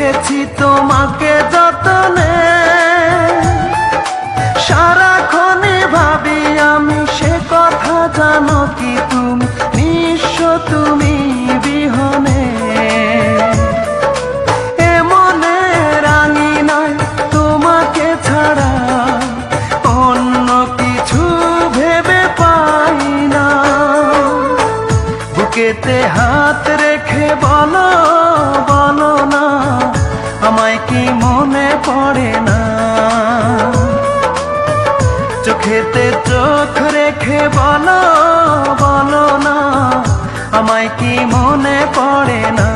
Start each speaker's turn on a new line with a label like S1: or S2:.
S1: রেখেছি তোমাকে যতনে, সারাক্ষণই ভাবি আমি সে কথা, জানো কি তুমি নিঃস্ব তুমি বিহনে। এমনে রাঙি নাই তোমাকে ছাড়া অন্য কিছু ভেবে পাই না। বুকেতে হাত রেখে বলো বলো না, আমায় কি মনে পড়ে না। চোখেতে চোখ রেখে বলো বলো না, আমায় কি মনে পড়ে না।